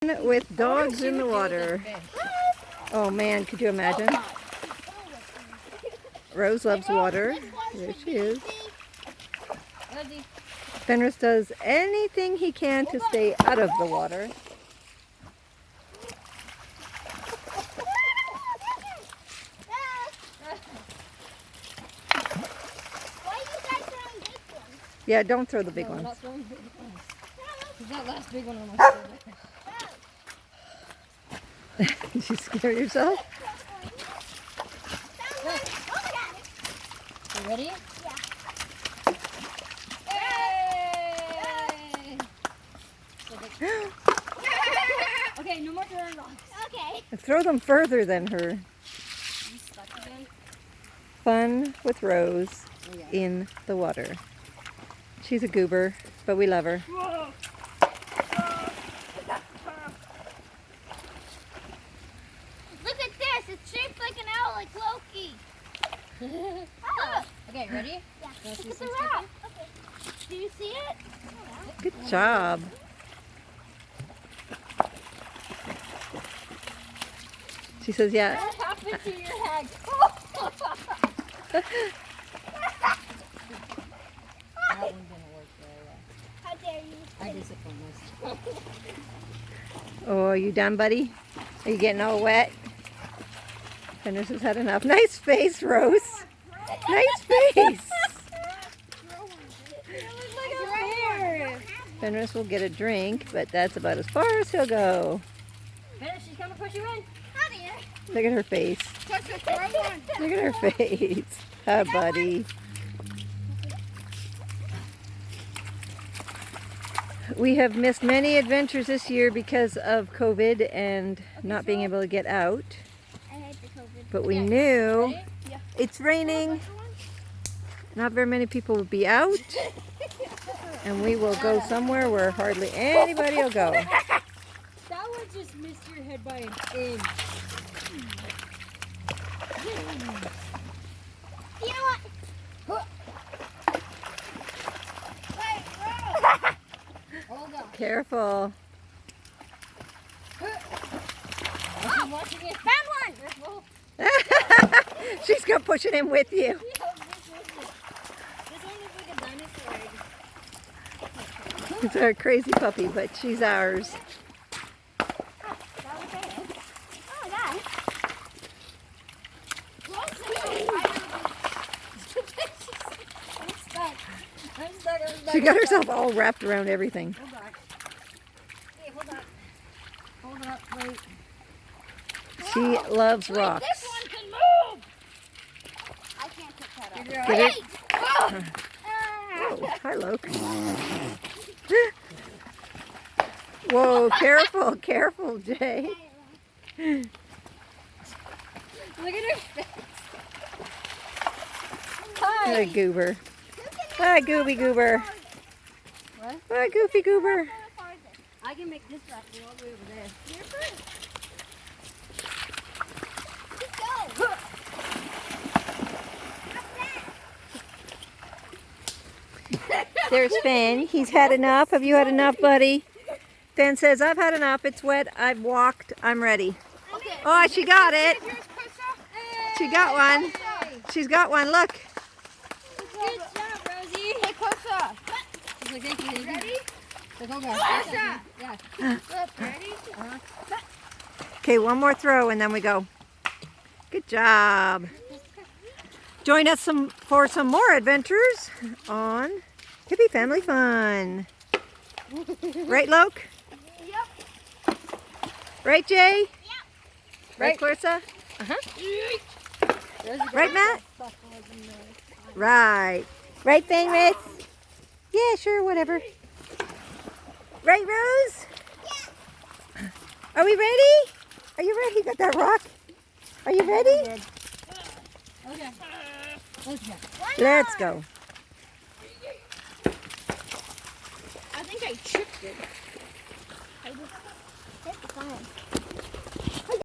With dogs in the water. Oh man, could you imagine? Rose loves water. There she is. Fenris does anything he can to stay out of the water. Yeah, don't throw the big ones. That last big one almost Did you scare yourself? You ready? Yeah. Yay! Okay, no more throwing rocks. Okay. Throw them further than her. You stuck again? Fun with Rose in the water. She's a goober, but we love her. Look at this. It's shaped like an owl, like Loki. Oh. Okay, ready? Yeah. Look Look at the rock. Okay. Do you see it? Good job. She says, yeah. What happened to your head? That one didn't work very well. How dare you? I disappoint myself. Oh, are you done, buddy? Are you getting all wet? Fenris has had enough. Nice face, Rose. Nice face. Fenris will get a drink, but that's about as far as he'll go. Fenris, she's gonna push you in. Come here. Look at her face. Look at her face. Hi, buddy. We have missed many adventures this year because of COVID and not being able to get out. I hate the COVID. But we knew Ready? it's raining. Not very many people will be out. And we will go somewhere where hardly anybody will go. That one just missed your head by an inch. You know what? Hold on. Careful. I'm watching it. Found one. Careful. She's going to push it in with you. This one is like a dinosaur egg. It's our crazy puppy, but she's ours. Oh my god. I'm stuck. I'm stuck. She got herself all wrapped around everything. Hold on. Hey, hold on. Hold up. Wait. She loves rocks. This one can move. I can't pick that up. Figure Get out. it? Oh, hi, Loke. Whoa, careful, careful, Jay. Look at her face. Hi, goober. Hi, gooby goober. What? Hi, goofy goober. I can make this rock go all the way over there. You're first. There's Finn. He's had enough. Have you had enough, buddy? Finn says, I've had enough. It's wet. I've walked. I'm ready. Okay. Oh, she got it. She got one. She's got one. Look. Good job, Rosie. Hey, closer. She's like, thank you. Ready? Like, oh, gosh. Yeah. Ready? Okay, one more throw and then we go. Good job. Join us for some more adventures on Hippie Family Fun. Right, Loke? Yep. Right, Jay? Yep. Right, Clarissa? Rosie Right, got Matt? stuff all over the nose. Right. Right, Fenris? Yeah, sure, whatever. Right, Rose? Yeah. Are we ready? Are you ready? You got that rock? Are you ready? Okay. Let's go. Let's go. I think I tripped it. I just hit the sign.